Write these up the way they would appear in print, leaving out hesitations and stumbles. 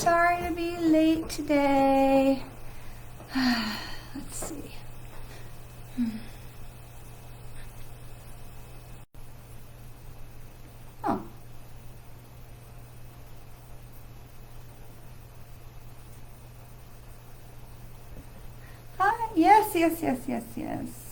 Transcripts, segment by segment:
sorry to be late today. Let's see. Oh. Hi. Yes, yes, yes, yes, yes.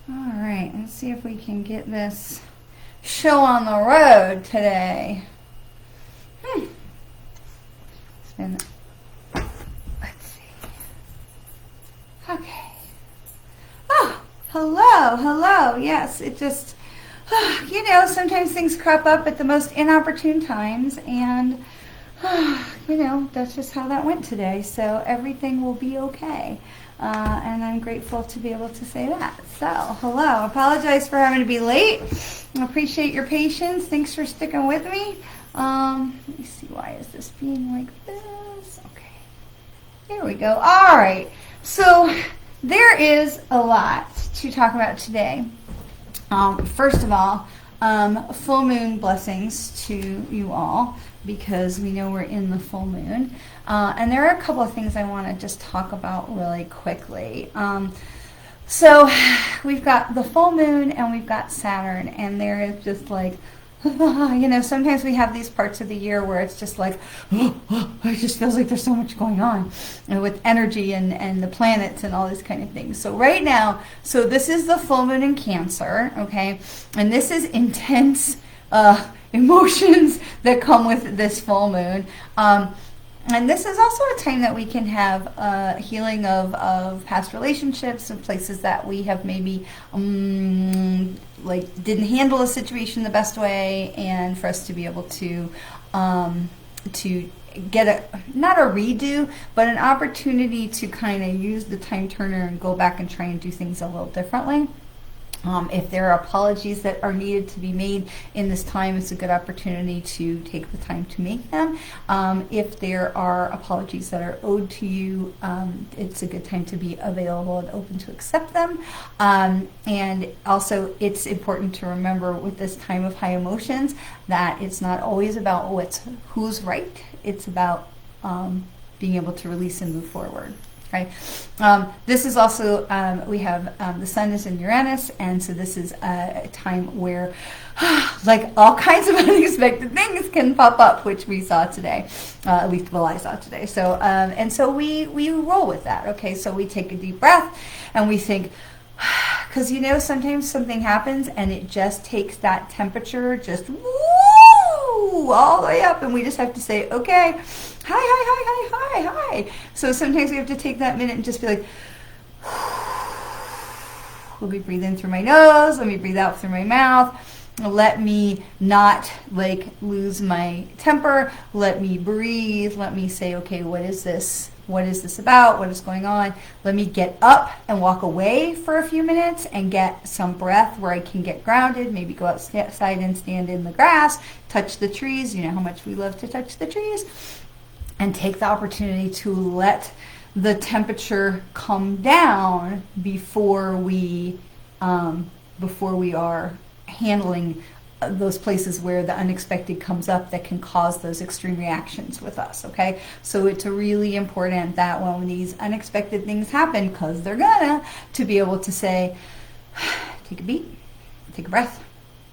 All right, let's see if we can get this show on the road today. And let's see. Okay. Oh, hello. Yes, it just, sometimes things crop up at the most inopportune times, and that's just how that went today. So everything will be okay. And I'm grateful to be able to say that. So, hello. Apologize for having to be late. I appreciate your patience. Thanks for sticking with me. Let me see, why is this being like this? Okay. There we go. All right. So, there is a lot to talk about today. First of all, full moon blessings to you all, because we know we're in the full moon. And there are a couple of things I want to just talk about really quickly. So we've got the full moon and we've got Saturn, and there is just like, sometimes we have these parts of the year where it's just like, it just feels like there's so much going on, and with energy and the planets and all these kind of things. So right now, this is the full moon in Cancer, okay? And this is intense emotions that come with this full moon. And this is also a time that we can have healing of past relationships and places that we have maybe didn't handle a situation the best way, and for us to be able to get not a redo, but an opportunity to kind of use the time turner and go back and try and do things a little differently. If there are apologies that are needed to be made in this time, it's a good opportunity to take the time to make them. If there are apologies that are owed to you, it's a good time to be available and open to accept them. And also, it's important to remember with this time of high emotions that it's not always about who's right. It's about being able to release and move forward. Okay. This is also, we have the sun is in Uranus, and so this is a time where like all kinds of unexpected things can pop up, which we saw today, at least I saw today. So and so we roll with that. Okay, so we take a deep breath and we think, because sometimes something happens and it just takes that temperature just all the way up, and we just have to say, okay, hi. So sometimes we have to take that minute and just be like, let me breathe in through my nose, let me breathe out through my mouth, let me not lose my temper, let me breathe, let me say, okay, what is this about, what is going on, let me get up and walk away for a few minutes and get some breath where I can get grounded, maybe go outside and stand in the grass, touch the trees, how much we love to touch the trees, and take the opportunity to let the temperature come down before we are handling those places where the unexpected comes up that can cause those extreme reactions with us, okay? So it's really important that when these unexpected things happen, because they're gonna, to be able to say, take a beat, take a breath,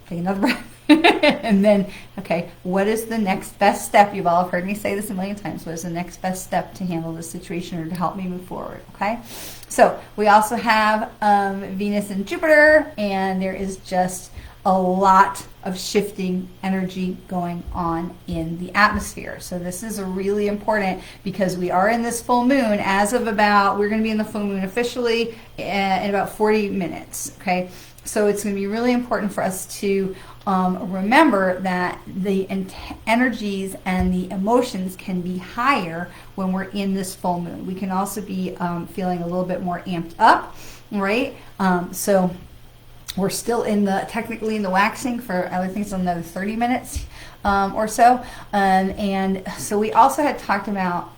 take another breath, and then, okay, what is the next best step? You've all heard me say this a million times. What is the next best step to handle this situation or to help me move forward, okay? So we also have Venus and Jupiter, and there is just a lot of shifting energy going on in the atmosphere. So this is really important because we are in this full moon as of we're going to be in the full moon officially in about 40 minutes. Okay. So it's going to be really important for us to remember that the energies and the emotions can be higher when we're in this full moon. We can also be feeling a little bit more amped up, right? So we're still technically in the waxing for, I think it's another 30 minutes or so. And so we also had talked about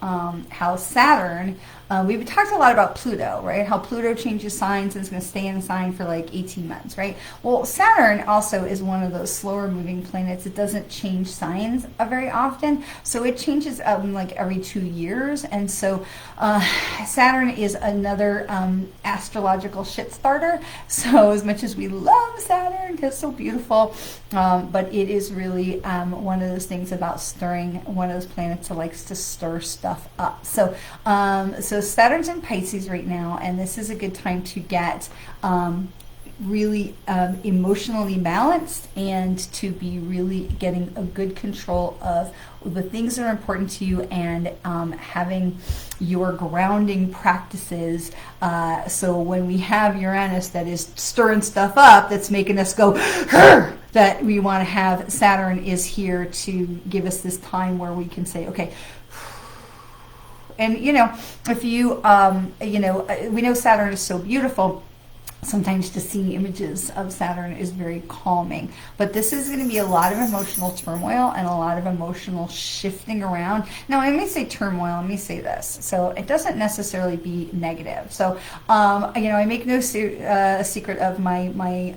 how Saturn, we've talked a lot about Pluto, right? How Pluto changes signs and is going to stay in a sign for like 18 months, right? Well, Saturn also is one of those slower moving planets. It doesn't change signs very often. So it changes like every 2 years. And so Saturn is another astrological shit starter. So as much as we love Saturn, because it's so beautiful, but it is really one of those things about stirring, one of those planets that likes to stir stuff up. So Saturn's in Pisces right now, and this is a good time to get really emotionally balanced and to be really getting a good control of the things that are important to you and having your grounding practices. So when we have Uranus that is stirring stuff up, that's making us go, that we want to have Saturn is here to give us this time where we can say, okay. And, if you, we know Saturn is so beautiful. Sometimes just seeing images of Saturn is very calming. But this is going to be a lot of emotional turmoil and a lot of emotional shifting around. Now, when I may say turmoil, let me say this. So it doesn't necessarily be negative. So, I make no secret of my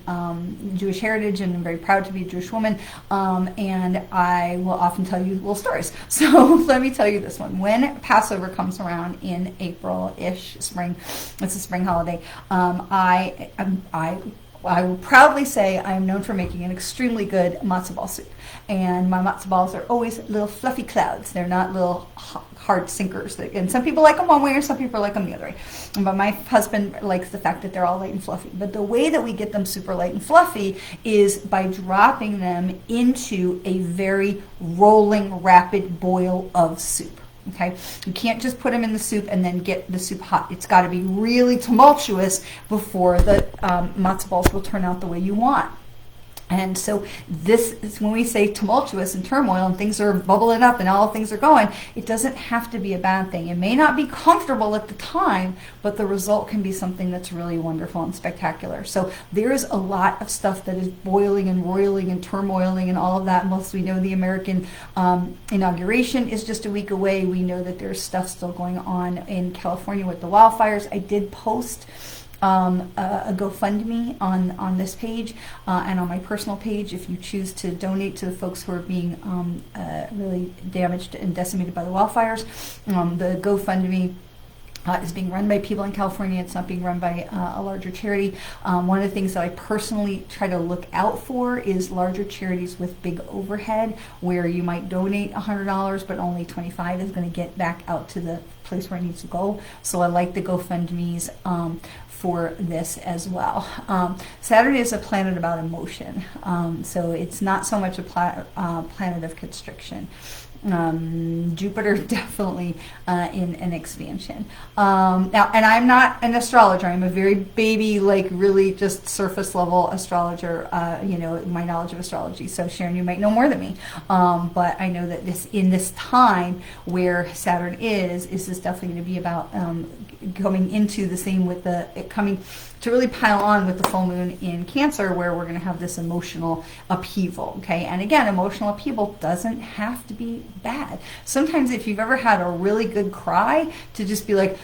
Jewish heritage, and I'm very proud to be a Jewish woman. And I will often tell you little stories. So let me tell you this one. When Passover comes around in April-ish, spring, it's a spring holiday, I will proudly say I am known for making an extremely good matzo ball soup. And my matzo balls are always little fluffy clouds. They're not little hard sinkers. And some people like them one way and some people like them the other way. But my husband likes the fact that they're all light and fluffy. But the way that we get them super light and fluffy is by dropping them into a very rolling, rapid boil of soup. Okay, you can't just put them in the soup and then get the soup hot. It's got to be really tumultuous before the matzo balls will turn out the way you want. And so this is when we say tumultuous and turmoil and things are bubbling up and all things are going, it doesn't have to be a bad thing. It may not be comfortable at the time, but the result can be something that's really wonderful and spectacular. So there's a lot of stuff that is boiling and roiling and turmoiling and all of that. Most we know the American inauguration is just a week away. We know that there's stuff still going on in California with the wildfires. I did post a GoFundMe on this page and on my personal page if you choose to donate to the folks who are being really damaged and decimated by the wildfires. The GoFundMe is being run by people in California. It's not being run by a larger charity. One of the things that I personally try to look out for is larger charities with big overhead where you might donate $100 but only $25 is going to get back out to the place where it needs to go. So I like the GoFundMes for this as well. Saturn is a planet about emotion, so it's not so much a planet of constriction. Jupiter definitely in an expansion. Now, and I'm not an astrologer. I'm a very baby, like really just surface level astrologer, my knowledge of astrology. So Sharon, you might know more than me. But I know that in this time where Saturn is this definitely going to be about going into the same with it coming to really pile on with the full moon in Cancer, where we're going to have this emotional upheaval. Okay, and again, emotional upheaval doesn't have to be bad. Sometimes if you've ever had a really good cry, to just be like,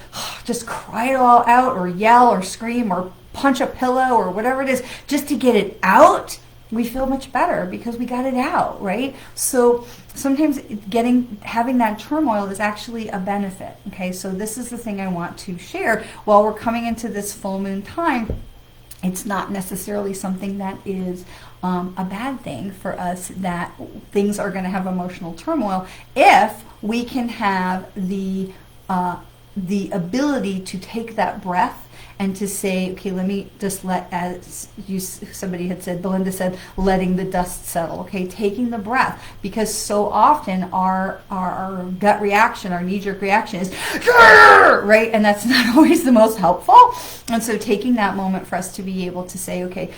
just cry it all out, or yell or scream or punch a pillow or whatever it is, just to get it out, we feel much better because we got it out, right? So sometimes having that turmoil is actually a benefit. Okay, so this is the thing I want to share. While we're coming into this full moon time, it's not necessarily something that is a bad thing for us, that things are going to have emotional turmoil if we can have the the ability to take that breath and to say, okay, let me just let, as somebody had said, Belinda said, letting the dust settle, okay, taking the breath, because so often our gut reaction, our knee-jerk reaction is, right, and that's not always the most helpful. And so taking that moment for us to be able to say, okay,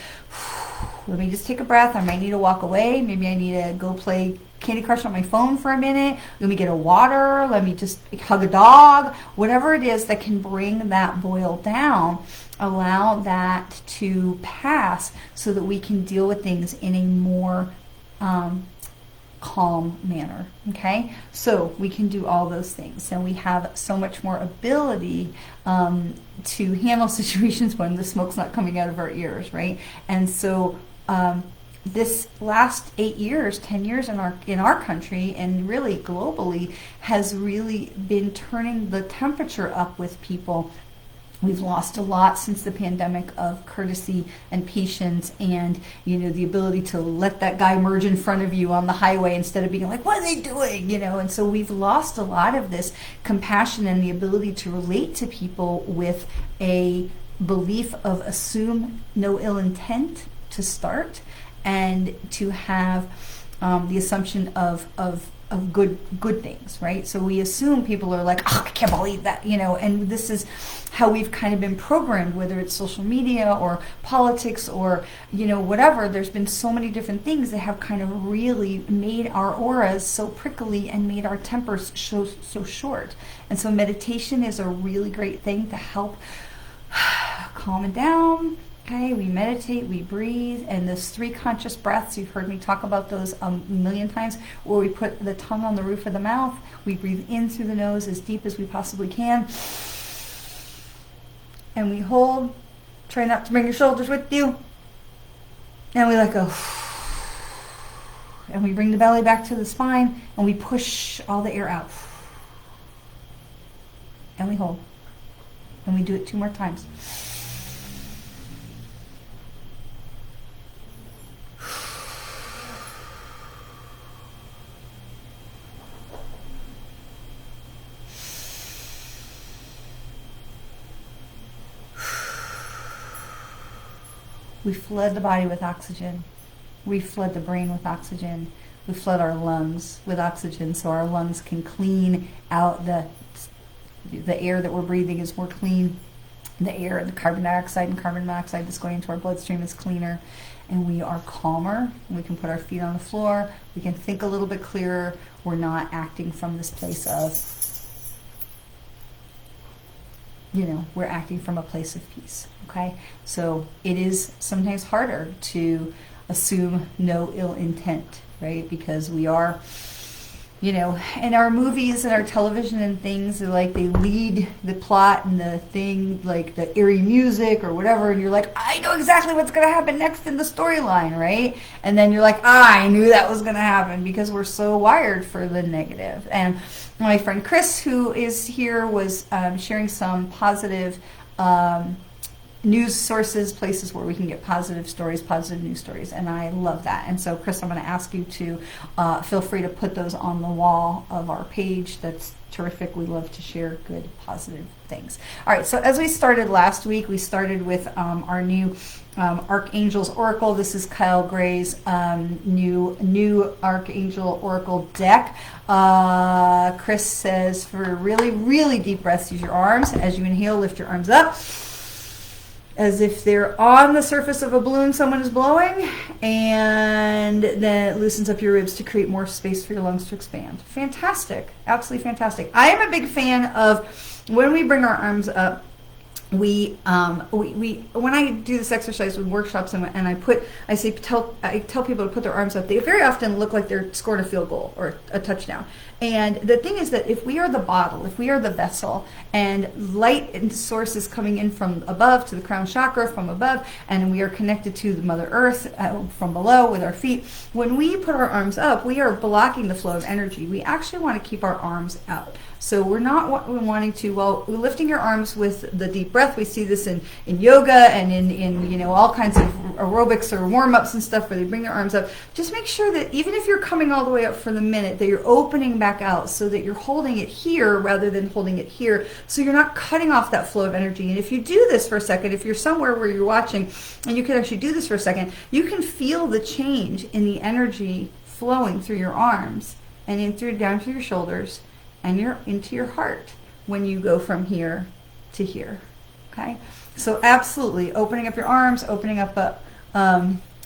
let me just take a breath. I might need to walk away. Maybe I need to go play Candy Crush on my phone for a minute. Let me get a water. Let me just hug a dog. Whatever it is that can bring that boil down, allow that to pass so that we can deal with things in a more calm manner. Okay? So we can do all those things. And we have so much more ability to handle situations when the smoke's not coming out of our ears, right? And so this last 8 years, 10 years in our country and really globally has really been turning the temperature up with people. We've lost a lot since the pandemic of courtesy and patience and, the ability to let that guy merge in front of you on the highway instead of being like, what are they doing? And so we've lost a lot of this compassion and the ability to relate to people with a belief of assume no ill intent to start, and to have the assumption of good things, right? So we assume people are like, oh, I can't believe that, and this is how we've kind of been programmed, whether it's social media or politics or, whatever. There's been so many different things that have kind of really made our auras so prickly and made our tempers so short. And so meditation is a really great thing to help calm it down. Okay, we meditate, we breathe, and those 3 conscious breaths, you've heard me talk about those a million times, where we put the tongue on the roof of the mouth, we breathe in through the nose as deep as we possibly can, and we hold, try not to bring your shoulders with you, and we let go. And we bring the belly back to the spine, and we push all the air out. And we hold. And we do it 2 more times. We flood the body with oxygen. We flood the brain with oxygen. We flood our lungs with oxygen so our lungs can clean out the air that we're breathing is more clean. The air, the carbon dioxide that's going into our bloodstream is cleaner. And we are calmer. We can put our feet on the floor. We can think a little bit clearer. We're not acting from this place of, we're acting from a place of peace. Okay, so it is sometimes harder to assume no ill intent, right? Because we are, in our movies and our television and things, they lead the plot and the thing, like the eerie music or whatever, and you're like, I know exactly what's going to happen next in the storyline, right? And then you're like, I knew that was going to happen, because we're so wired for the negative. And my friend Chris, who is here, was sharing some positive news sources, places where we can get positive stories, positive news stories, and I love that. And so, Chris, I'm going to ask you to feel free to put those on the wall of our page. That's terrific. We love to share good, positive things. All right, so as we started last week, we started with our new Archangel's Oracle. This is Kyle Gray's new Archangel Oracle deck. Chris says, for really, really deep breaths, use your arms. As you inhale, lift your arms up, as if they're on the surface of a balloon someone is blowing, and then it loosens up your ribs to create more space for your lungs to expand. Fantastic. Absolutely fantastic. I am a big fan of when we bring our arms up. We when I do this exercise with workshops and I tell people to put their arms up, they very often look like they're scoring a field goal or a touchdown. And the thing is that if we are the bottle, if we are the vessel, and light and source is coming in from above to the crown chakra from above, and we are connected to the Mother Earth from below with our feet, when we put our arms up, we are blocking the flow of energy. We actually want to keep our arms out. So we're not wanting to, lifting your arms with the deep breath. We see this in yoga and in all kinds of aerobics or warm-ups and stuff where they bring their arms up. Just make sure that even if you're coming all the way up for the minute, that you're opening back out so that you're holding it here rather than holding it here. So you're not cutting off that flow of energy. And if you do this for a second, if you're somewhere where you're watching and you can actually do this for a second, you can feel the change in the energy flowing through your arms and in through down to your shoulders and into your heart when you go from here to here. Okay, so absolutely opening up your arms, opening up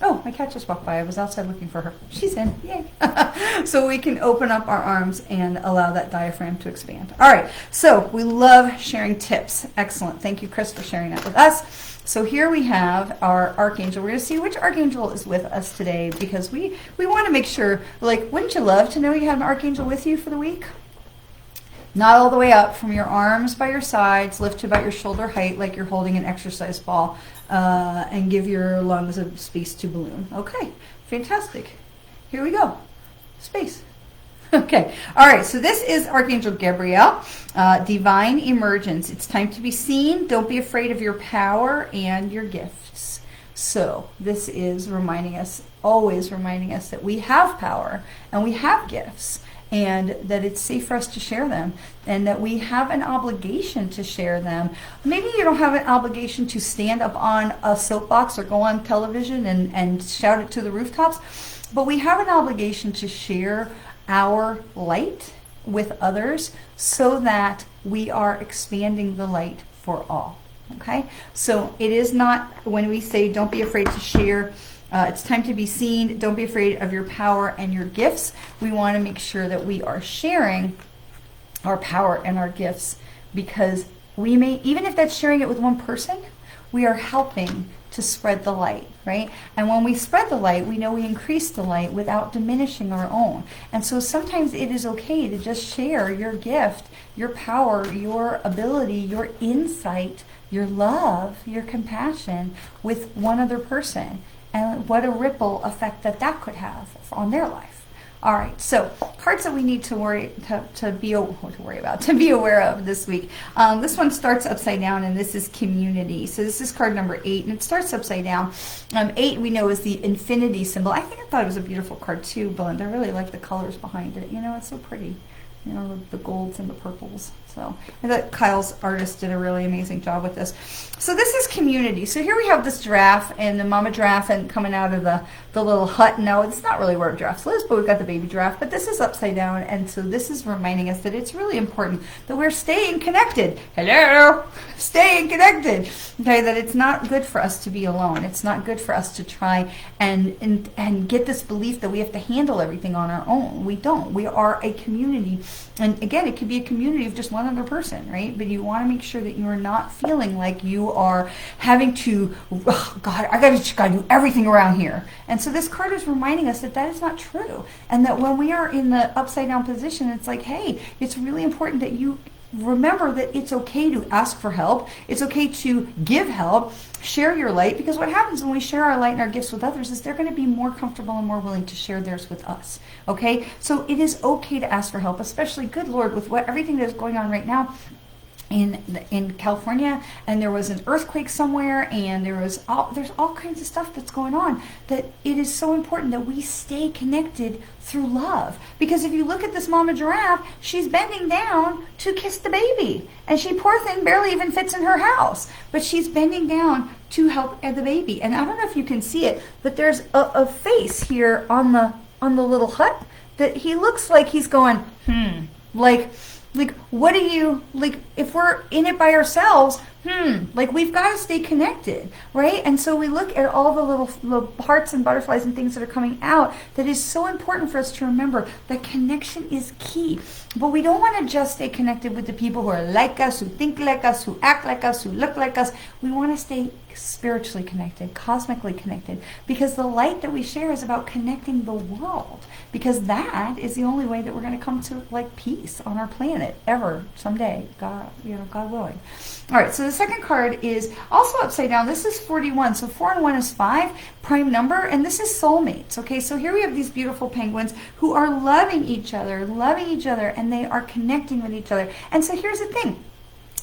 oh, my cat just walked by. I was outside looking for her. She's in. Yay. So we can open up our arms and allow that diaphragm to expand. All right, so we love sharing tips. Excellent. Thank you, Chris, for sharing that with us. So here we have our archangel. We're going to see which archangel is with us today, because we want to make sure, like, wouldn't you love to know you had an archangel with you for the week? Not all the way up, from your arms by your sides, lift to about your shoulder height like you're holding an exercise ball, and give your lungs a space to balloon. Okay, fantastic. Here we go. Space. Okay, all right, so this is Archangel Gabriel, divine emergence. It's time to be seen. Don't be afraid of your power and your gifts. So this is reminding us, always reminding us, that we have power and we have gifts, and that it's safe for us to share them, and that we have an obligation to share them. Maybe you don't have an obligation to stand up on a soapbox or go on television and shout it to the rooftops, but we have an obligation to share our light with others so that we are expanding the light for all. Okay? So it is not, when we say don't be afraid to share, it's time to be seen, don't be afraid of your power and your gifts. We want to make sure that we are sharing our power and our gifts, because we may, even if that's sharing it with one person, we are helping to spread the light, right? And when we spread the light, we know we increase the light without diminishing our own. And so sometimes it is okay to just share your gift, your power, your ability, your insight, your love, your compassion with one other person. And what a ripple effect that could have on their life. All right, so cards that we need to be aware of this week. This one starts upside down, and this is community. So this is card number 8, and it starts upside down. 8 we know is the infinity symbol. I thought it was a beautiful card too, Belinda. I really like the colors behind it. You know, it's so pretty. You know, the golds and the purples. So I thought Kyle's artist did a really amazing job with this. So this is community. So here we have this giraffe and the mama giraffe and coming out of the little hut. Now, it's not really where giraffes live, but we've got the baby giraffe. But this is upside down, and so this is reminding us that it's really important that we're staying connected. Hello? Staying connected. Okay, that it's not good for us to be alone. It's not good for us to try and get this belief that we have to handle everything on our own. We don't. We are a community. And again, it could be a community of just one other person, right? But you want to make sure that you are not feeling like you are having to, oh God, I gotta do everything around here. And so this card is reminding us that that is not true. And that when we are in the upside down position, it's like, hey, it's really important that you remember that it's okay to ask for help. It's okay to give help, share your light, because what happens when we share our light and our gifts with others is they're going to be more comfortable and more willing to share theirs with us. Okay? So it is okay to ask for help, especially, good Lord, with everything that is going on right now in California, and there was an earthquake somewhere, and there's all kinds of stuff that's going on, that it is so important that we stay connected through love. Because if you look at this mama giraffe, she's bending down to kiss the baby, and she, poor thing, barely even fits in her house, but she's bending down to help the baby. And I don't know if you can see it, but there's a face here on the little hut that he looks like he's going, like, what do you, like, if we're in it by ourselves, like, we've got to stay connected, right? And so we look at all the little hearts and butterflies and things that are coming out, that is so important for us to remember that connection is key. But we don't want to just stay connected with the people who are like us, who think like us, who act like us, who look like us. We want to stay spiritually connected, cosmically connected, because the light that we share is about connecting the world, because that is the only way that we're going to come to, like, peace on our planet ever someday, God willing. All right, so the second card is also upside down. This is 41. So 4 and 1 is 5, prime number, and this is soulmates. Okay, so here we have these beautiful penguins who are loving each other, and they are connecting with each other. And so here's the thing.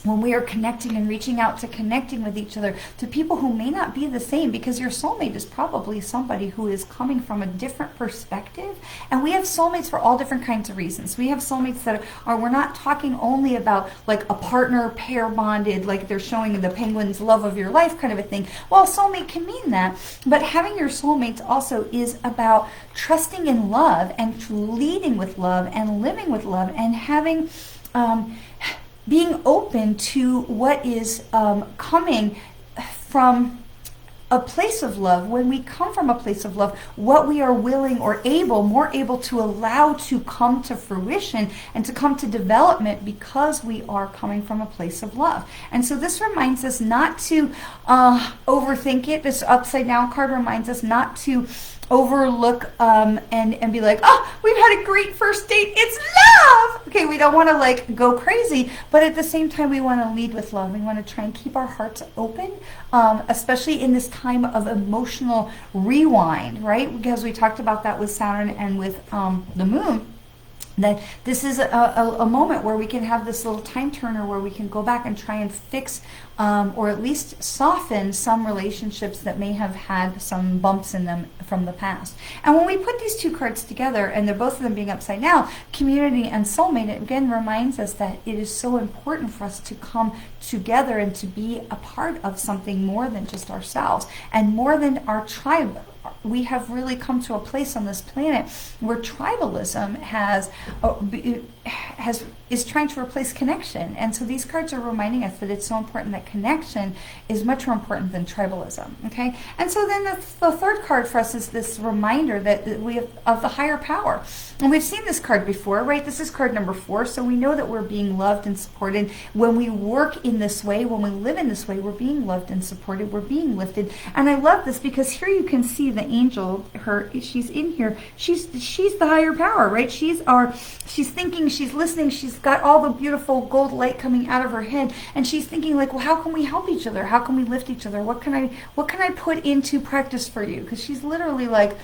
when we are connecting and reaching out to connecting with each other, to people who may not be the same, because your soulmate is probably somebody who is coming from a different perspective. And we have soulmates for all different kinds of reasons. We have soulmates that are, we're not talking only about like a partner, pair bonded, like they're showing the penguin's love of your life kind of a thing. Well, soulmate can mean that, but having your soulmates also is about trusting in love and leading with love and living with love and having, being open to what is coming from a place of love. When we come from a place of love, what we are willing or more able to allow to come to fruition and to come to development, because we are coming from a place of love. And so this reminds us not to overthink it. This upside down card reminds us not to overlook and be like, oh, we've had a great first date, it's love. Okay, we don't want to like go crazy, but at the same time we want to lead with love. We want to try and keep our hearts open, especially in this time of emotional rewind, right? Because we talked about that with Saturn and with the moon, that this is a moment where we can have this little time turner where we can go back and try and fix or at least soften some relationships that may have had some bumps in them from the past. And when we put these two cards together, and they're both of them being upside down, community and soulmate, it again reminds us that it is so important for us to come together and to be a part of something more than just ourselves and more than our tribe. We have really come to a place on this planet where tribalism is trying to replace connection. And so these cards are reminding us that it's so important that connection is much more important than tribalism. Okay? And so then the third card for us is this reminder that we have of the higher power. And we've seen this card before, right? This is card number 4. So we know that we're being loved and supported. When we work in this way, when we live in this way, we're being loved and supported. We're being lifted. And I love this because here you can see the angel, she's in here. She's the higher power, right? She's thinking, she's listening, she's got all the beautiful gold light coming out of her head, and she's thinking like, well, how can we help each other? How can we lift each other? What can I put into practice for you? Because she's literally like,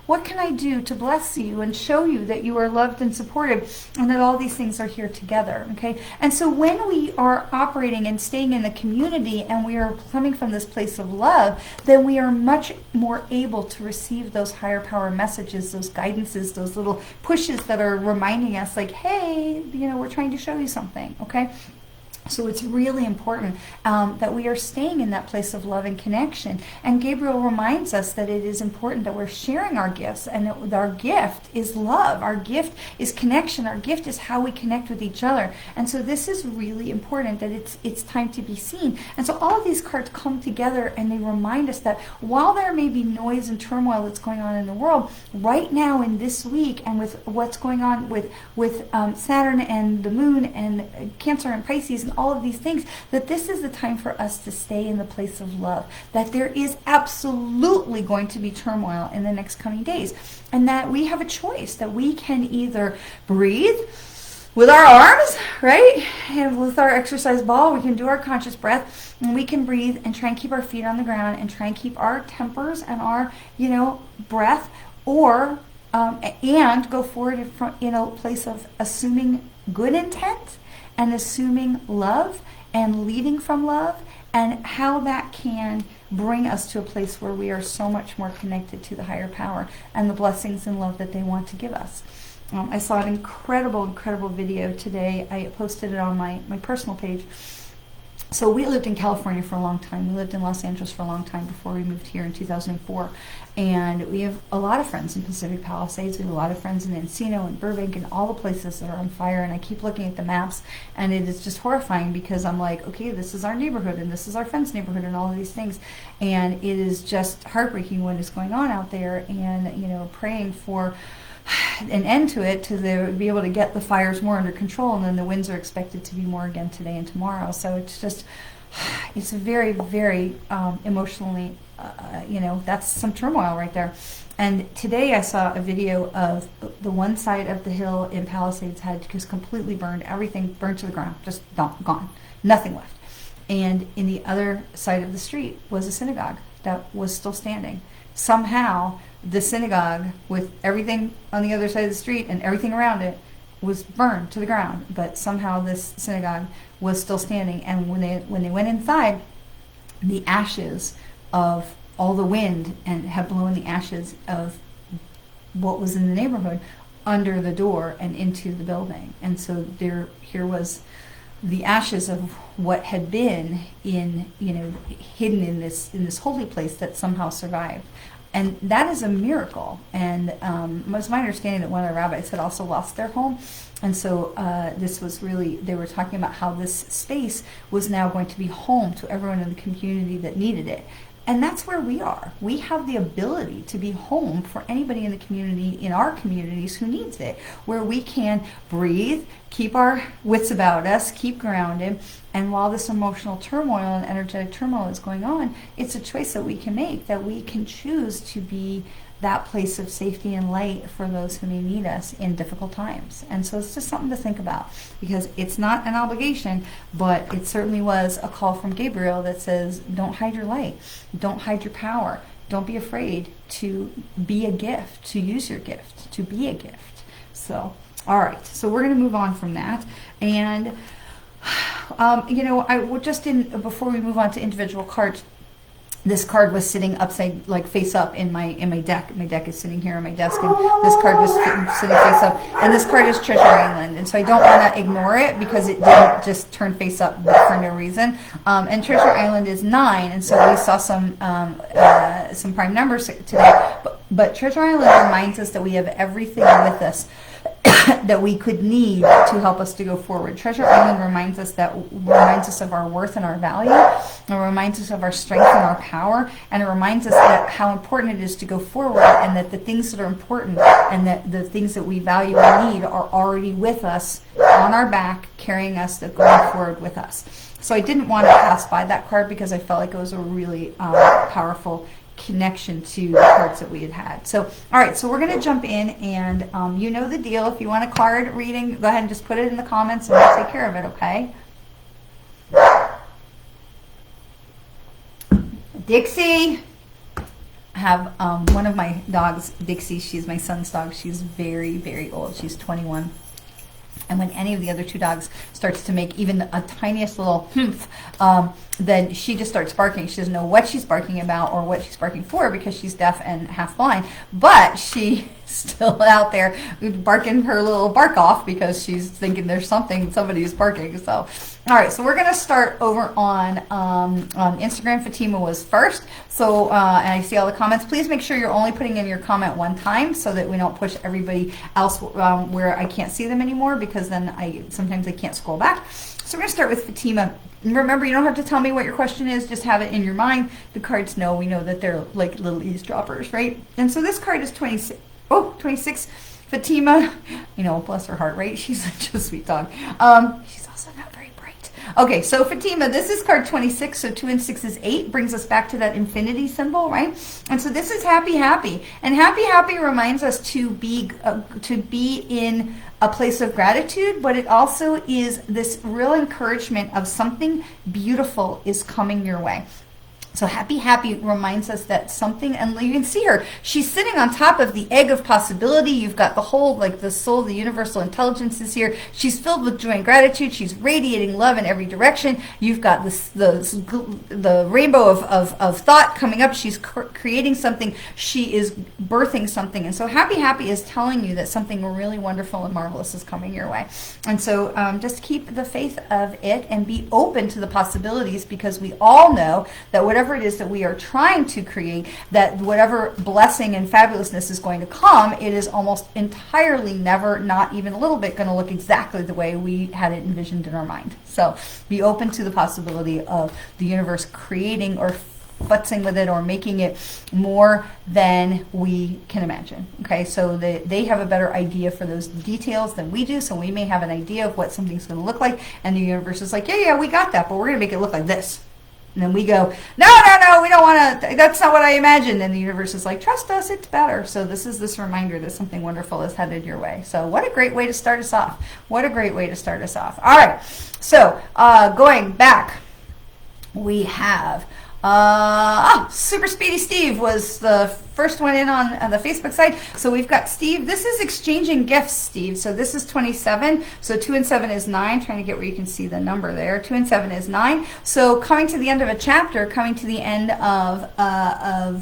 what can I do to bless you and show you that you are loved and supported and that all these things are here together, okay? And so when we are operating and staying in the community and we are coming from this place of love, then we are much more able to receive those higher power messages, those guidances, those little pushes that are reminding us like, hey, we're trying to show you something, okay? So it's really important that we are staying in that place of love and connection. And Gabriel reminds us that it is important that we're sharing our gifts, and that our gift is love. Our gift is connection. Our gift is how we connect with each other. And so this is really important, that it's time to be seen. And so all of these cards come together and they remind us that while there may be noise and turmoil that's going on in the world, right now in this week, and with what's going on with Saturn and the moon and Cancer and Pisces and all of these things, that this is the time for us to stay in the place of love, that there is absolutely going to be turmoil in the next coming days, and that we have a choice, that we can either breathe with our arms, right, and with our exercise ball, we can do our conscious breath, and we can breathe and try and keep our feet on the ground and try and keep our tempers and our breath, or and go forward in a place of assuming good intent and assuming love and leading from love, and how that can bring us to a place where we are so much more connected to the higher power and the blessings and love that they want to give us. I saw an incredible video today. I posted it on my personal page. So we lived in California for a long time. We lived in Los Angeles for a long time before we moved here in 2004. And we have a lot of friends in Pacific Palisades. We have a lot of friends in Encino and Burbank and all the places that are on fire. And I keep looking at the maps, and it is just horrifying, because I'm like, okay, this is our neighborhood and this is our friend's neighborhood and all of these things. And it is just heartbreaking what is going on out there, and, praying for an end to it, to be able to get the fires more under control. And then the winds are expected to be more again today and tomorrow. So it's very, very emotionally, that's some turmoil right there. And today I saw a video of the one side of the hill in Palisades had just completely burned, everything burned to the ground, just gone, nothing left. And in the other side of the street was a synagogue that was still standing. Somehow the synagogue, with everything on the other side of the street and everything around it, was burned to the ground, but somehow this synagogue was still standing. And when they went inside, the ashes of all the wind and had blown the ashes of what was in the neighborhood under the door and into the building. And so here was the ashes of what had been in, hidden in this holy place that somehow survived. And that is a miracle. And it was my understanding that one of the rabbis had also lost their home. And so this was really, they were talking about how this space was now going to be home to everyone in the community that needed it. And that's where we are. We have the ability to be home for anybody in the community, in our communities, who needs it, where we can breathe, keep our wits about us, keep grounded. And while this emotional turmoil and energetic turmoil is going on, it's a choice that we can make, that we can choose to be that place of safety and light for those who may need us in difficult times. And so it's just something to think about, because it's not an obligation, but it certainly was a call from Gabriel that says, don't hide your light, don't hide your power, don't be afraid to be a gift, to use your gift, to be a gift. So, all right, so we're going to move on from that. And, I would before we move on to individual cards, this card was sitting upside, like face up in my deck. My deck is sitting here on my desk, and this card was sitting face up. And this card is Treasure Island, and so I don't want to ignore it because it didn't just turn face up for no reason. And Treasure Island is 9, and so we saw some prime numbers today. But Treasure Island reminds us that we have everything with us that we could need to help us to go forward. Treasure Island reminds us of our worth and our value. It reminds us of our strength and our power, and it reminds us that how important it is to go forward, and that the things that are important and that the things that we value and need are already with us on our back, carrying us, that going forward with us. So I didn't want to pass by that card because I felt like it was a really powerful connection to the cards that we had. So, all right, so we're going to jump in, and you know the deal. If you want a card reading, go ahead and just put it in the comments, and we'll take care of it, okay? Dixie. I have one of my dogs, Dixie. She's my son's dog. She's very, very old. She's 21. And when any of the other two dogs starts to make even a tiniest little humph, then she just starts barking. She doesn't know what she's barking about or what she's barking for, because she's deaf and half blind. But she's still out there barking her little bark off because she's thinking there's somebody's barking. So, all right, so we're going to start over on Instagram. Fatima was first. So, and I see all the comments. Please make sure you're only putting in your comment one time so that we don't push everybody else where I can't see them anymore, because then sometimes I can't scroll back. So we're going to start with Fatima. And remember, you don't have to tell me what your question is. Just have it in your mind. The cards know. We know that they're like little eavesdroppers, right? And so this card is 26. Oh, 26. Fatima, bless her heart, right? She's such a sweet dog. She's also not very bright. Okay, so Fatima, this is card 26. So 2 and 6 is 8. Brings us back to that infinity symbol, right? And so this is happy, happy. And happy, happy reminds us to be in a place of gratitude, but it also is this real encouragement of something beautiful is coming your way. So happy, happy reminds us that something, and you can see her, she's sitting on top of the egg of possibility. You've got the whole, like the soul, the universal intelligence is here. She's filled with joy and gratitude. She's radiating love in every direction. You've got the rainbow of thought coming up. She's creating something. She is birthing something. And so happy, happy is telling you that something really wonderful and marvelous is coming your way. And so just keep the faith of it and be open to the possibilities, because we all know that whatever it is that we are trying to create, that whatever blessing and fabulousness is going to come, it is almost entirely never, not even a little bit, going to look exactly the way we had it envisioned in our mind. So be open to the possibility of the universe creating or futzing with it or making it more than we can imagine. Okay, so they have a better idea for those details than we do, so we may have an idea of what something's going to look like, and the universe is like, yeah, we got that, but we're going to make it look like this. And then we go, no, we don't want to, that's not what I imagined. And the universe is like, trust us, it's better. So this is this reminder that something wonderful is headed your way. So what a great way to start us off. What a great way to start us off. All right, so going back, we have Super Speedy Steve was the first one in on the Facebook side. So we've got Steve. This is exchanging gifts, Steve. So this is 27. So 2 and 7 is 9. Trying to get where you can see the number there. 2 and 7 is 9. So coming to the end of a chapter, coming to the end of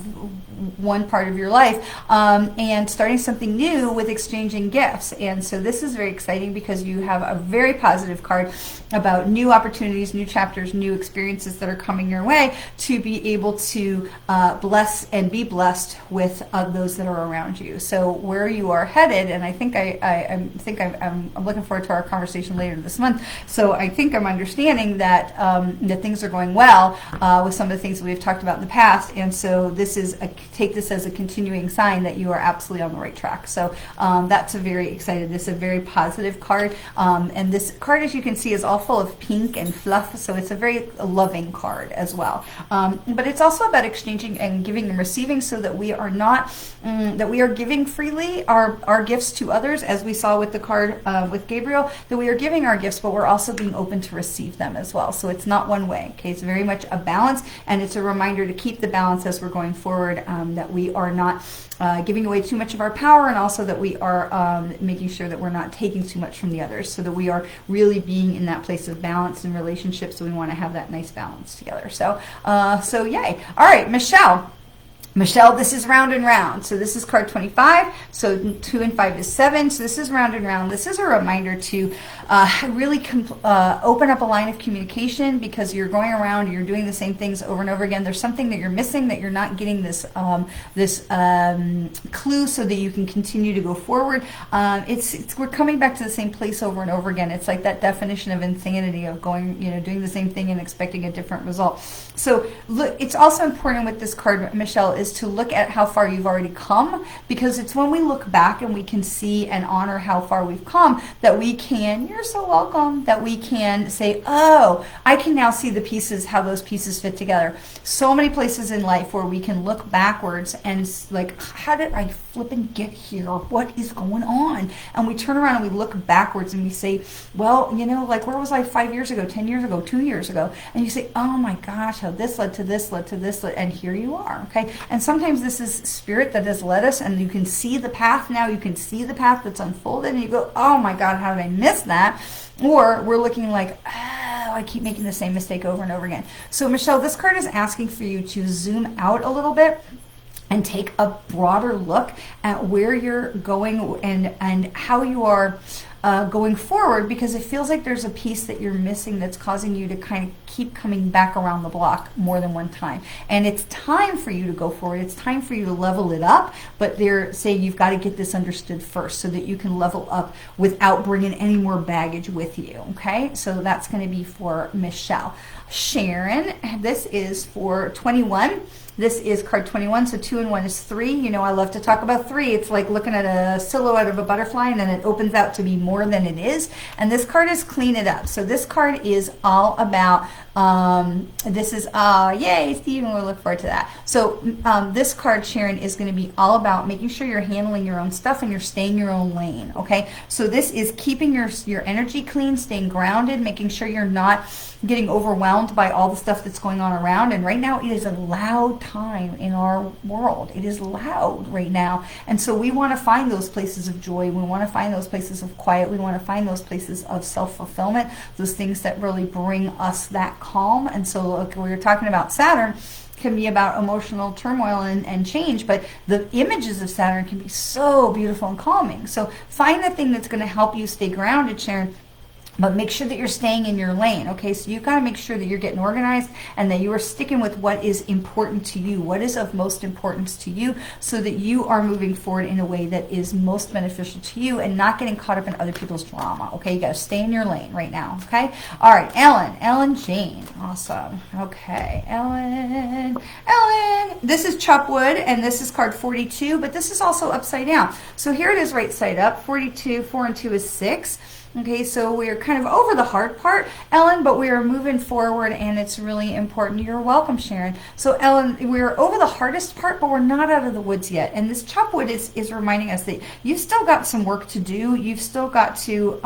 one part of your life, and starting something new with exchanging gifts. And so this is very exciting because you have a very positive card about new opportunities, new chapters, new experiences that are coming your way to be able to bless and be blessed with those that are around you. So where you are headed, and I think I'm looking forward to our conversation later this month. So I think I'm understanding that that things are going well with some of the things that we've talked about in the past. And so this is take this as a continuing sign that you are absolutely on the right track. So that's a very excited. This is a very positive card, and this card, as you can see, is all full of pink and fluff. So it's a very loving card as well. But it's also about exchanging and giving and receiving, so that we are not that we are giving freely our gifts to others, as we saw with the card with Gabriel, that we are giving our gifts, but we're also being open to receive them as well. So it's not one way. Okay, it's very much a balance, and it's a reminder to keep the balance as we're going forward. That we are not giving away too much of our power, and also that we are making sure that we're not taking too much from the others, so that we are really being in that place of balance in relationships. So we want to have that nice balance together. So yay. All right, Michelle, this is round and round. So this is card 25. So 2 and 5 is 7. So this is round and round. This is a reminder to really open up a line of communication, because you're going around, you're doing the same things over and over again. There's something that you're missing, that you're not getting this clue so that you can continue to go forward. We're coming back to the same place over and over again. It's like that definition of insanity of going, doing the same thing and expecting a different result. So look, it's also important with this card, Michelle, is to look at how far you've already come, because it's when we look back and we can see and honor how far we've come that we can, you're so welcome, that we can say, oh, I can now see the pieces, how those pieces fit together. So many places in life where we can look backwards and like, how did I flipping get here? What is going on? And we turn around and we look backwards and we say, well, like, where was I 5 years ago, 10 years ago, 2 years ago? And you say, oh my gosh, how this led to this, led to this, and here you are, okay? And sometimes this is spirit that has led us, and you can see the path now. You can see the path that's unfolded, and you go, oh my God, how did I miss that? Or we're looking like, oh, I keep making the same mistake over and over again. So Michelle, this card is asking for you to zoom out a little bit and take a broader look at where you're going and how you are going forward, because it feels like there's a piece that you're missing that's causing you to kind of keep coming back around the block more than one time. And it's time for you to go forward. It's time for you to level it up, but they're saying you've got to get this understood first so that you can level up without bringing any more baggage with you, okay? So that's going to be for Michelle. Sharon, this is for 21. This is card 21, so 2 and 1 is 3. I love to talk about 3. It's like looking at a silhouette of a butterfly, and then it opens out to be more than it is. And this card is clean it up. So this card is all about, yay, Stephen, we'll look forward to that. So this card, Sharon, is going to be all about making sure you're handling your own stuff and you're staying your own lane, okay? So this is keeping your energy clean, staying grounded, making sure you're not getting overwhelmed by all the stuff that's going on around. And right now it is a loud time in our world. It is loud right now. And so we want to find those places of joy. We want to find those places of quiet. We want to find those places of self-fulfillment, those things that really bring us that calm. And so like we were talking about Saturn, can be about emotional turmoil and change, but the images of Saturn can be so beautiful and calming. So find the thing that's going to help you stay grounded, Sharon, but make sure that you're staying in your lane, okay? So you've got to make sure that you're getting organized and that you are sticking with what is important to you, what is of most importance to you, so that you are moving forward in a way that is most beneficial to you and not getting caught up in other people's drama, okay? You got to stay in your lane right now, okay? All right, Ellen Jane, awesome. Okay, Ellen, this is Chopwood, and this is card 42, but this is also upside down. So here it is right side up, 42, 4 and 2 is 6. Okay, so we're kind of over the hard part, Ellen, but we are moving forward, and it's really important. You're welcome, Sharon. So, Ellen, we're over the hardest part, but we're not out of the woods yet. And this chopwood is reminding us that you've still got some work to do. You've still got to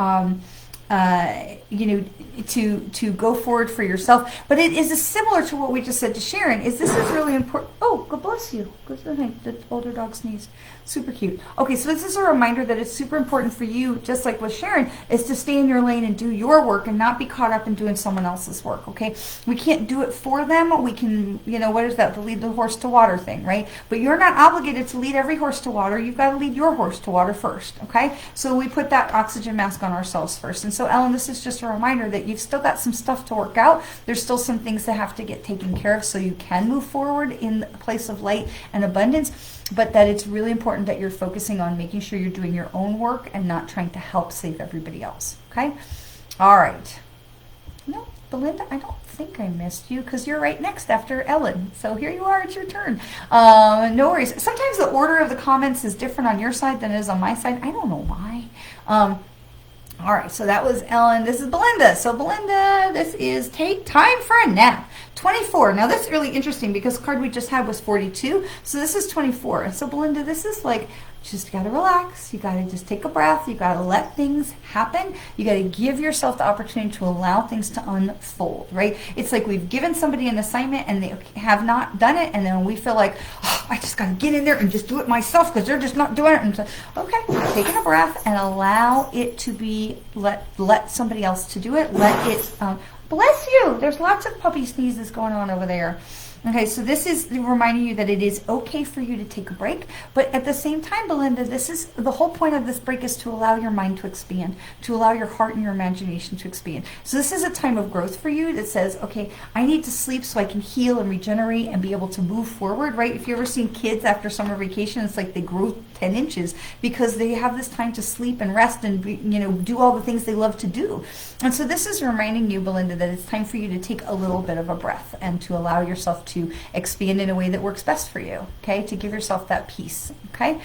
you know, to go forward for yourself. But it is similar to what we just said to Sharon, is this is really important. Oh, God bless you. Good night. The older dog sneezed. Super cute. Okay, so this is a reminder that it's super important for you, just like with Sharon, is to stay in your lane and do your work and not be caught up in doing someone else's work, okay? We can't do it for them. We can, you know, what is that? The lead the horse to water thing, right? But you're not obligated to lead every horse to water. You've got to lead your horse to water first, okay? So we put that oxygen mask on ourselves first. And so, Ellen, this is just a reminder that you've still got some stuff to work out. There's still some things that have to get taken care of so you can move forward in a place of light and abundance, but that it's really important that you're focusing on making sure you're doing your own work and not trying to help save everybody else, okay? All right. No, Belinda, I don't think I missed you because you're right next after Ellen. So here you are, it's your turn. No worries. Sometimes the order of the comments is different on your side than it is on my side. I don't know why. All right, so that was Ellen. This is Belinda. So Belinda, this is Take Time for a Nap. 24. Now this is really interesting because the card we just had was 42. So this is 24. And so Belinda, this is like, just got to relax. You got to just take a breath. You got to let things happen. You got to give yourself the opportunity to allow things to unfold, right? It's like we've given somebody an assignment and they have not done it. And then we feel like, oh, I just got to get in there and just do it myself because they're just not doing it. And so, okay, taking a breath and allow it to be, let somebody else to do it. Let it, bless you. There's lots of puppy sneezes going on over there. Okay, so this is reminding you that it is okay for you to take a break, but at the same time, Belinda, this is the whole point of this break is to allow your mind to expand, to allow your heart and your imagination to expand. So this is a time of growth for you that says, okay, I need to sleep so I can heal and regenerate and be able to move forward, right? If you've ever seen kids after summer vacation, it's like they grow 10 inches because they have this time to sleep and rest and, you know, do all the things they love to do. And so this is reminding you, Belinda, that it's time for you to take a little bit of a breath and to allow yourself to expand in a way that works best for you, okay? To give yourself that peace, okay?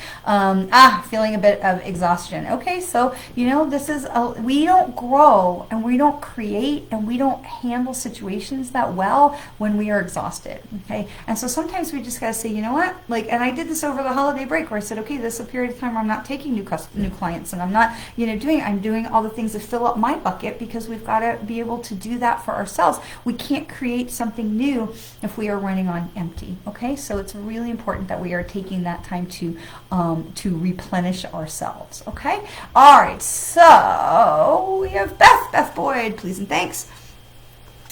Feeling a bit of exhaustion. Okay, so, you know, this is, we don't grow and we don't create and we don't handle situations that well when we are exhausted, okay? And so sometimes we just got to say, you know what? Like, and I did this over the holiday break where I said, okay, this is a period of time where I'm not taking new clients and I'm not, you know, I'm doing all the things to fill up my bucket because we've got to be able to do that for ourselves. We can't create something new if we are running on empty, okay? So it's really important that we are taking that time to replenish ourselves, okay? All right, so we have Beth Boyd, please and thanks.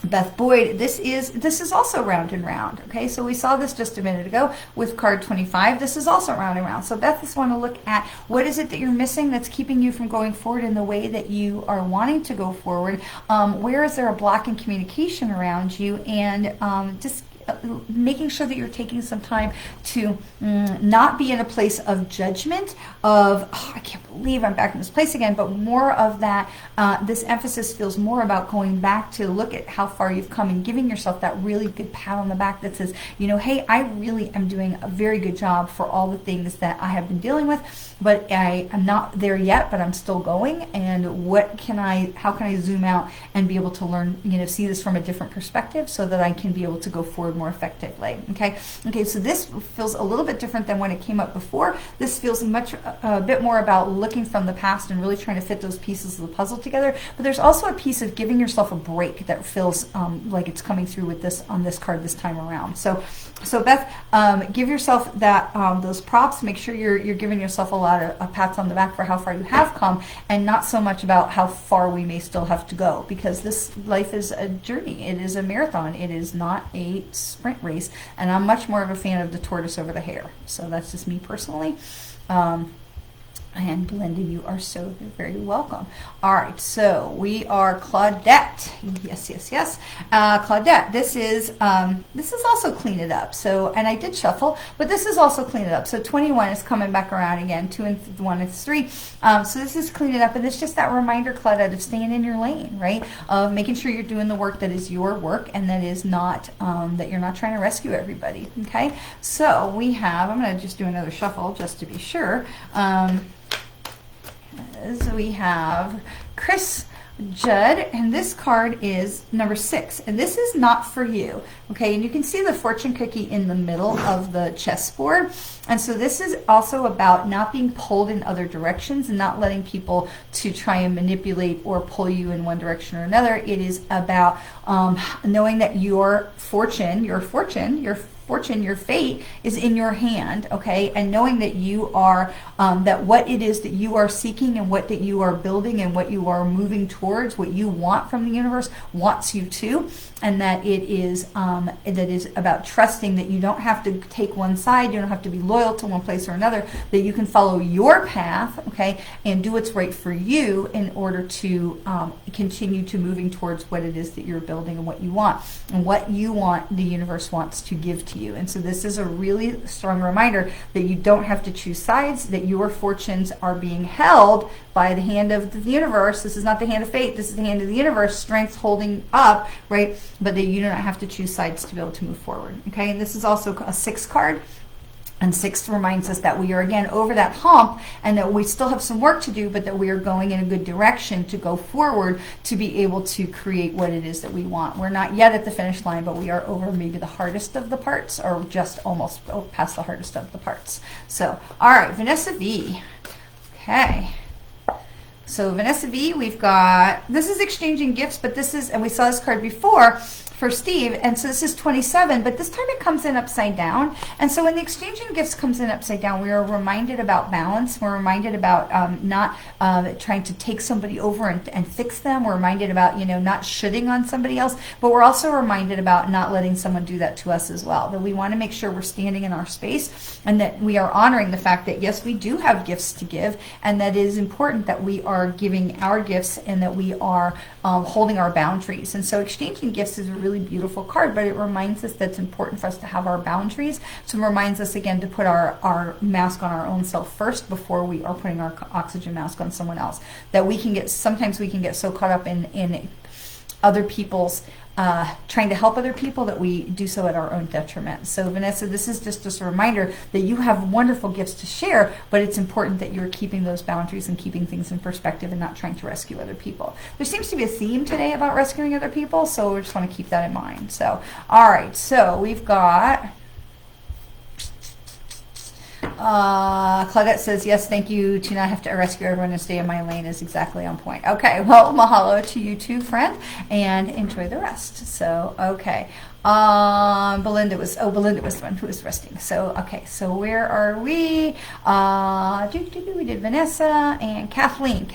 Beth Boyd, this is also round and round, okay? So we saw this just a minute ago with card 25. This is also round and round. So Beth just want to look at what is it that you're missing that's keeping you from going forward in the way that you are wanting to go forward. Where is there a block in communication around you? And just making sure that you're taking some time to not be in a place of judgment of, oh, I can't believe I'm back in this place again, but more of that, this emphasis feels more about going back to look at how far you've come and giving yourself that really good pat on the back that says, you know, hey, I really am doing a very good job for all the things that I have been dealing with, but I am not there yet, but I'm still going, and how can I zoom out and be able to learn, you know, see this from a different perspective so that I can be able to go forward more effectively, okay? Okay, so this feels a little bit different than when it came up before. This feels a bit more about looking from the past and really trying to fit those pieces of the puzzle together, but there's also a piece of giving yourself a break that feels like it's coming through with this on this card this time around. So Beth, give yourself that those props. Make sure you're giving yourself a lot of pats on the back for how far you have come, and not so much about how far we may still have to go, because this life is a journey. It is a marathon. It is not a sprint race, and I'm much more of a fan of the tortoise over the hare. So that's just me personally. And Belinda, you are so very welcome. All right, so we are Claudette. Yes. Claudette, this is also Clean It Up. So, and I did shuffle, but this is also Clean It Up. So 21 is coming back around again. 2 and 1 and 3. So this is Clean It Up, and it's just that reminder, Claudette, of staying in your lane, right? Of making sure you're doing the work that is your work, and that is not that you're not trying to rescue everybody. Okay. So we have. I'm going to just do another shuffle just to be sure. So we have Chris Judd, and this card is number 6, and this is not for you, okay? And you can see the fortune cookie in the middle of the chessboard, and so this is also about not being pulled in other directions and not letting people to try and manipulate or pull you in one direction or another. It is about knowing that your fate is in your hand, okay? And knowing that you are, that what it is that you are seeking and what that you are building and what you are moving towards, what you want from the universe wants you to, and that it is, about trusting that you don't have to take one side, you don't have to be loyal to one place or another, that you can follow your path, okay, and do what's right for you in order to continue to moving towards what it is that you're building and what you want. And what you want, the universe wants to give to you. And so this is a really strong reminder that you don't have to choose sides, that your fortunes are being held by the hand of the universe. This is not the hand of fate, this is the hand of the universe, strength holding up, right? But that you do not have to choose sides to be able to move forward, okay? And this is also a 6 card. And 6 reminds us that we are, again, over that hump and that we still have some work to do, but that we are going in a good direction to go forward to be able to create what it is that we want. We're not yet at the finish line, but we are over maybe the hardest of the parts, or just almost past the hardest of the parts. So, all right, Vanessa V. Okay. So Vanessa V, we've got, this is exchanging gifts, but this is, and we saw this card before, for Steve, and so this is 27, but this time it comes in upside down. And so when the exchanging gifts comes in upside down, we are reminded about balance. We're reminded about not trying to take somebody over and fix them. We're reminded about, not shooting on somebody else, but we're also reminded about not letting someone do that to us as well. That we want to make sure we're standing in our space and that we are honoring the fact that, yes, we do have gifts to give, and that it is important that we are giving our gifts and that we are holding our boundaries. And so exchanging gifts is a really beautiful card, but it reminds us that it's important for us to have our boundaries. So it reminds us again to put our mask on our own self first before we are putting our oxygen mask on someone else. That we can get, sometimes we can get so caught up in other people's trying to help other people that we do so at our own detriment. So Vanessa, this is just a reminder that you have wonderful gifts to share, but it's important that you're keeping those boundaries and keeping things in perspective and not trying to rescue other people. There seems to be a theme today about rescuing other people, so we just want to keep that in mind. So, all right, so we've got Claudette says, yes, thank you. To not have to rescue everyone and stay in my lane is exactly on point. Okay, well, mahalo to you too, friend, and enjoy the rest. So, okay. Belinda was the one who was resting. So, okay, so where are we? We did Vanessa and Kathleen.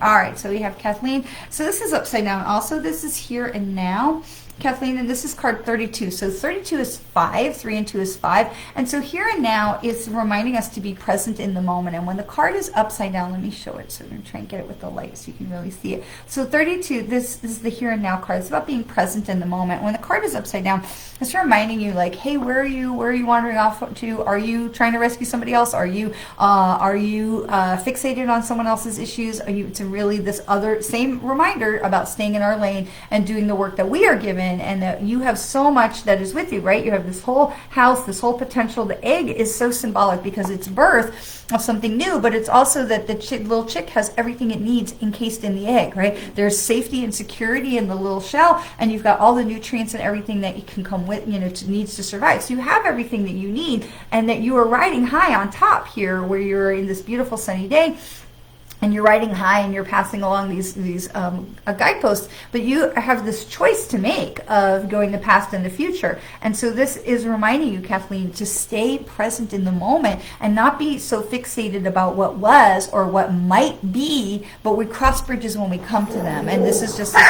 All right, so we have Kathleen. So this is upside down. Also, this is here and now. Kathleen, and this is card 32. So 32 is 5, 3 and 2 is 5. And so here and now is reminding us to be present in the moment. And when the card is upside down, let me show it. So I'm going to try and get it with the light so you can really see it. So 32, this is the here and now card. It's about being present in the moment. When the card is upside down, it's reminding you like, hey, where are you wandering off to? Are you trying to rescue somebody else? Are you fixated on someone else's issues? Are you to really this other same reminder about staying in our lane and doing the work that we are given, and that you have so much that is with you, right? You have this whole house, this whole potential. The egg is so symbolic because it's birth of something new, but it's also that the little chick has everything it needs encased in the egg, right? There's safety and security in the little shell, and you've got all the nutrients and everything that you can come with, needs to survive. So you have everything that you need, and that you are riding high on top here where you're in this beautiful sunny day. And you're riding high and you're passing along these guideposts, but you have this choice to make of going the past and the future. And so this is reminding you, Kathleen, to stay present in the moment and not be so fixated about what was or what might be, but we cross bridges when we come to them. And this is just this,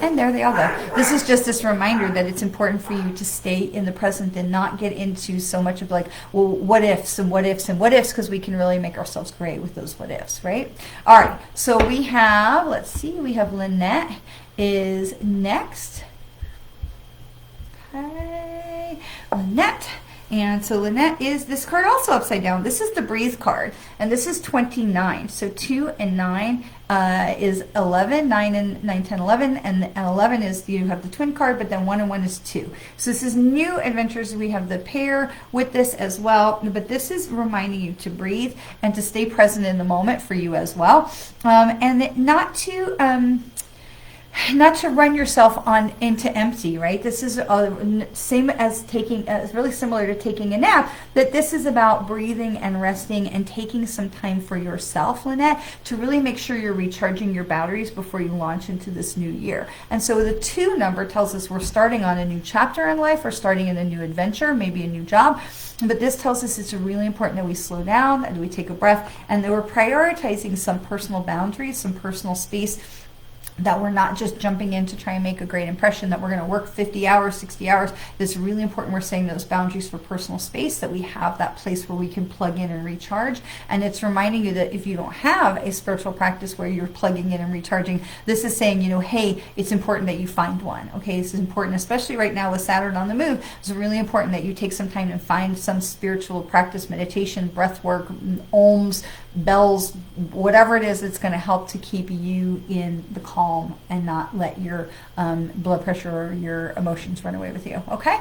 and there they all go. This is just this reminder that it's important for you to stay in the present and not get into so much of like, well, what ifs and what ifs and what ifs, because we can really make ourselves great with those what ifs. Right? All right. So we have, let's see, we have Lynette is next. Okay. Lynette And so Lynette is this card also upside down. This is the breathe card, and this is 29. So 2 and 9 is 11, 9 and 9, 10, 11, and 11 is, you have the twin card, but then 1 and 1 is 2. So this is new adventures. We have the pair with this as well, but this is reminding you to breathe and to stay present in the moment for you as well, and not to run yourself on into empty, right? This is same as taking, it's really similar to taking a nap, that this is about breathing and resting and taking some time for yourself, Lynette, to really make sure you're recharging your batteries before you launch into this new year. And so the 2 number tells us we're starting on a new chapter in life, or starting in a new adventure, maybe a new job. But this tells us it's really important that we slow down, that we take a breath, and that we're prioritizing some personal boundaries, some personal space, that we're not just jumping in to try and make a great impression, that we're going to work 50 hours, 60 hours. It's really important we're setting those boundaries for personal space, that we have that place where we can plug in and recharge. And it's reminding you that if you don't have a spiritual practice where you're plugging in and recharging, this is saying, hey, it's important that you find one. Okay, this is important, especially right now with Saturn on the move. It's really important that you take some time and find some spiritual practice, meditation, breath work, ohms, bells, whatever it is that's going to help to keep you in the calm and not let your blood pressure or your emotions run away with you. Okay?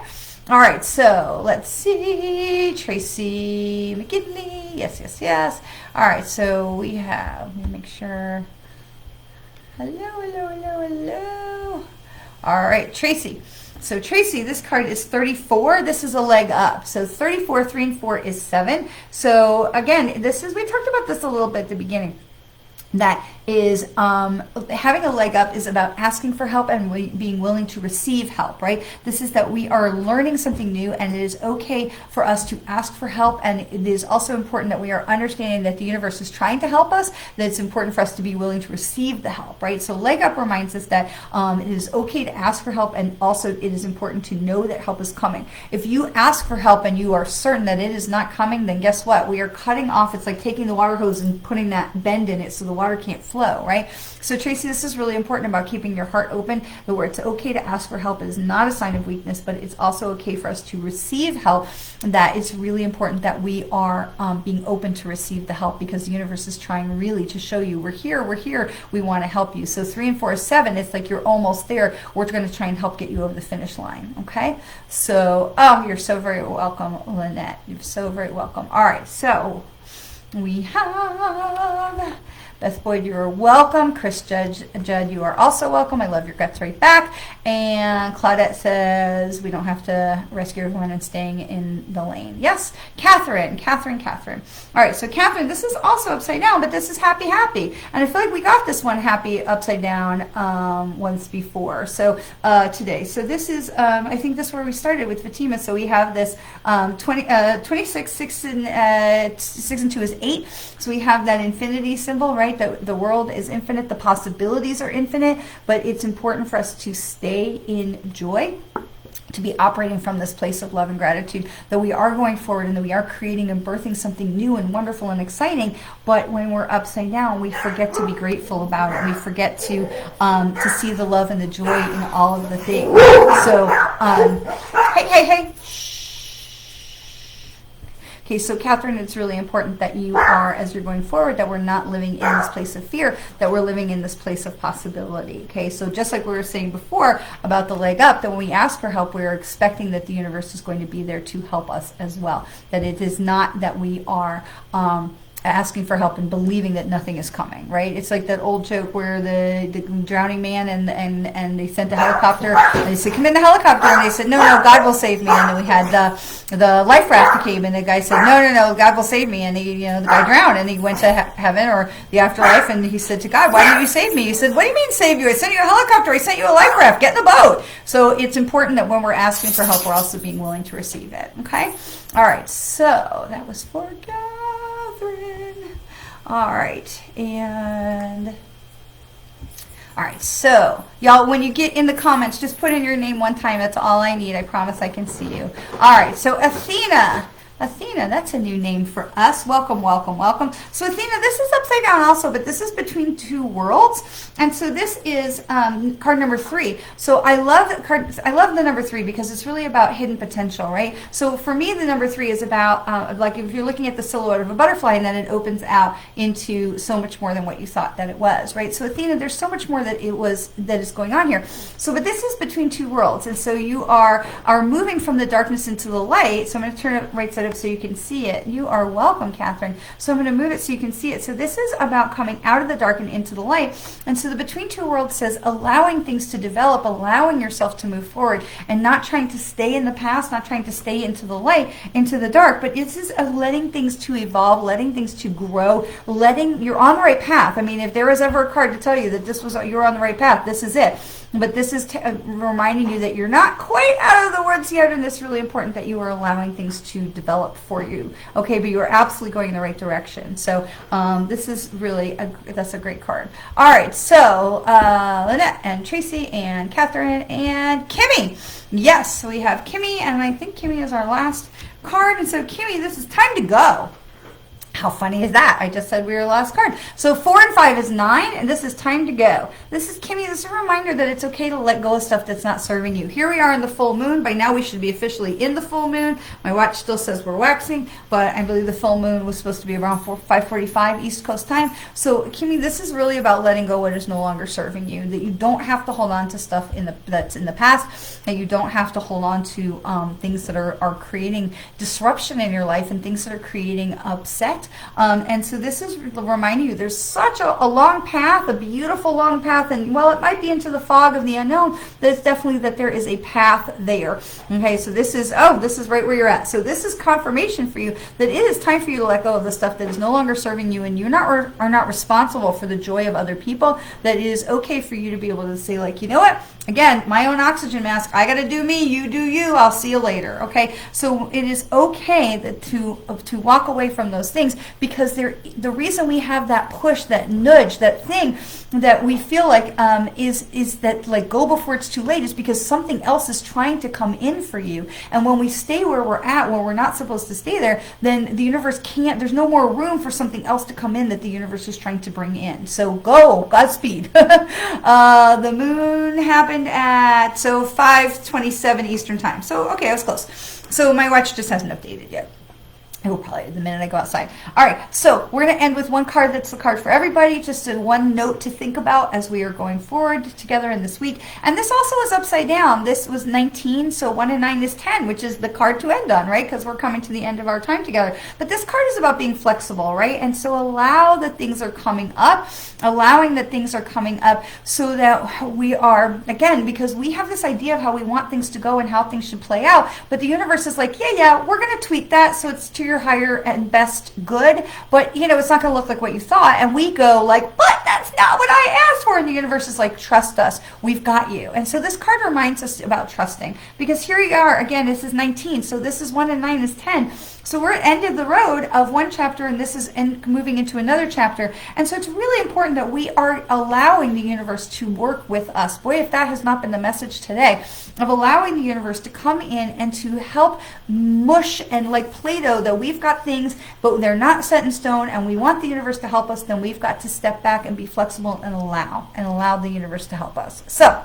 All right, so let's see. Tracy McKinley. Yes, yes, yes. All right, so we have, let me make sure. Hello, hello, hello, hello. All right, Tracy. So Tracy, this card is 34. This is a leg up. So 34, 3 and 4 is 7. So again, this is, we talked about this a little bit at the beginning. That is, having a leg up is about asking for help and being willing to receive help, right? This is that we are learning something new, and it is okay for us to ask for help, and it is also important that we are understanding that the universe is trying to help us, that it's important for us to be willing to receive the help, right? So leg up reminds us that it is okay to ask for help, and also it is important to know that help is coming. If you ask for help and you are certain that it is not coming, then guess what? We are cutting off, it's like taking the water hose and putting that bend in it so the water can't flow, right? So Tracy, this is really important about keeping your heart open, that where it's okay to ask for help. It is not a sign of weakness, but it's also okay for us to receive help. That it's really important that we are being open to receive the help, because the universe is trying really to show you, we're here, we want to help you. So 3 and 4 is 7. It's like you're almost there. We're going to try and help get you over the finish line, okay? So, oh, you're so very welcome, Lynette. You're so very welcome. All right, so we have Beth Boyd, you are welcome. Chris Judd, you are also welcome. I love your guts right back. And Claudette says we don't have to rescue everyone and staying in the lane. Yes, Catherine. All right, so Catherine, this is also upside down, but this is happy. And I feel like we got this one happy upside down once before. So today. So this is, I think this is where we started with Fatima. So we have this 26, 6 and 2 is 8. So we have that infinity symbol, right? That the world is infinite, the possibilities are infinite, but it's important for us to stay in joy, to be operating from this place of love and gratitude, that we are going forward and that we are creating and birthing something new and wonderful and exciting. But when we're upside down, we forget to be grateful about it. We forget to see the love and the joy in all of the things. So, hey. Okay, so Catherine, it's really important that you are, as you're going forward, that we're not living in this place of fear, that we're living in this place of possibility. Okay, so just like we were saying before about the leg up, that when we ask for help, we're expecting that the universe is going to be there to help us as well. That it is not that we are asking for help and believing that nothing is coming, right? It's like that old joke where the drowning man and they sent the helicopter, and they said, come in the helicopter, and they said, no, God will save me. And then we had the life raft that came, and the guy said, no, God will save me. And the guy drowned, and he went to heaven or the afterlife, and he said to God, why didn't you save me? He said, what do you mean save you? I sent you a helicopter, I sent you a life raft, get in the boat. So it's important that when we're asking for help, we're also being willing to receive it, okay? All right, so that was for Catherine. All right, so y'all, when you get in the comments, just put in your name one time. That's all I need. I promise I can see you. All right, so Athena, Athena, that's a new name for us. Welcome, welcome, welcome. So Athena, this is upside down also, but this is between two worlds. And so this is card number 3. So I love the number 3 because it's really about hidden potential, right? So for me, the number 3 is about, like if you're looking at the silhouette of a butterfly and then it opens out into so much more than what you thought that it was, right? So Athena, there's so much more that is going on here. So, but this is between two worlds. And so you are moving from the darkness into the light. So I'm going to turn it right side up so you can see it. You are welcome, Catherine. So I'm going to move it so you can see it. So this is about coming out of the dark and into the light. And so the between two worlds says allowing things to develop, allowing yourself to move forward, and not trying to stay in the past, not trying to stay into the light, into the dark, but this is letting things to evolve, letting things to grow, you're on the right path. I mean, if there was ever a card to tell you that you're on the right path, this is it. But this is reminding you that you're not quite out of the woods yet, and it's really important that you are allowing things to develop for you. Okay, but you are absolutely going in the right direction. So this is really, that's a great card. All right, so Lynette and Tracy and Catherine and Kimmy. Yes, so we have Kimmy, and I think Kimmy is our last card. And so Kimmy, this is time to go. How funny is that? I just said we were the last card. So 4 and 5 is 9, and this is time to go. This is Kimmy. This is a reminder that it's okay to let go of stuff that's not serving you. Here we are in the full moon. By now we should be officially in the full moon. My watch still says we're waxing, but I believe the full moon was supposed to be around 5:45 East Coast time. So Kimmy, this is really about letting go what is no longer serving you. That you don't have to hold on to stuff that's in the past. That you don't have to hold on to things that are creating disruption in your life and things that are creating upset. And so this is reminding you there's such a long path, a beautiful long path, and while it might be into the fog of the unknown, there's definitely that there is a path there. Okay, so this is right where you're at. So this is confirmation for you that it is time for you to let go of the stuff that is no longer serving you, and you are not responsible for the joy of other people. That it is okay for you to be able to say, like, you know what? Again, my own oxygen mask. I got to do me. You do you. I'll see you later. Okay. So it is okay to walk away from those things, because the reason we have that push, that nudge, that thing that we feel like is that, like, go before it's too late, is because something else is trying to come in for you. And when we stay where we're at, where we're not supposed to stay there, then the universe can't. There's no more room for something else to come in that the universe is trying to bring in. So go, Godspeed. The moon happened at 5:27 Eastern time. So okay, I was close. So my watch just hasn't updated yet. It will probably the minute I go outside. All right, so we're going to end with one card that's the card for everybody, just one note to think about as we are going forward together in this week. And this also is upside down. This was 19, so 1 and 9 is 10, which is the card to end on, right? Because we're coming to the end of our time together. But this card is about being flexible, right? And so allow that things are coming up, allowing that things are coming up so that we are, again, because we have this idea of how we want things to go and how things should play out. But the universe is like, yeah, we're going to tweak that so it's to your higher and best good, but it's not going to look like what you thought. And we go like, but that's not what I asked for. And the universe is like, trust us, we've got you. And so this card reminds us about trusting, because here we are again. This is 19, so this is 1 and 9 is 10. So we're at the end of the road of one chapter, and this is moving into another chapter. And so it's really important that we are allowing the universe to work with us. Boy, if that has not been the message today, of allowing the universe to come in and to help mush, and like Play-Doh, that we've got things, but they're not set in stone, and we want the universe to help us, then we've got to step back and be flexible and allow the universe to help us. So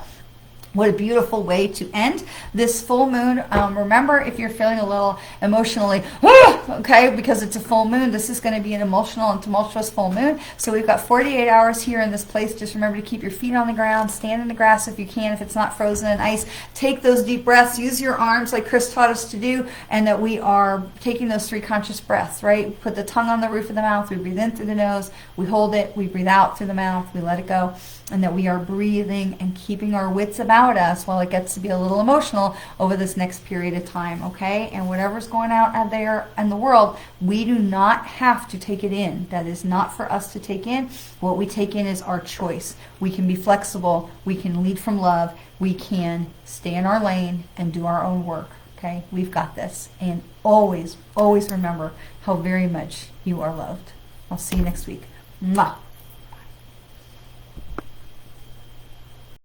what a beautiful way to end this full moon. Remember, if you're feeling a little emotionally, okay, because it's a full moon, this is going to be an emotional and tumultuous full moon. So we've got 48 hours here in this place. Just remember to keep your feet on the ground, stand in the grass if you can, if it's not frozen in ice. Take those deep breaths, use your arms like Chris taught us to do, and that we are taking those 3 conscious breaths, right? Put the tongue on the roof of the mouth, we breathe in through the nose, we hold it, we breathe out through the mouth, we let it go, and that we are breathing and keeping our wits about us while it gets to be a little emotional over this next period of time, okay? And whatever's going out there in the world, we do not have to take it in. That is not for us to take in. What we take in is our choice. We can be flexible. We can lead from love. We can stay in our lane and do our own work, okay? We've got this. And always, always remember how very much you are loved. I'll see you next week. Mwah.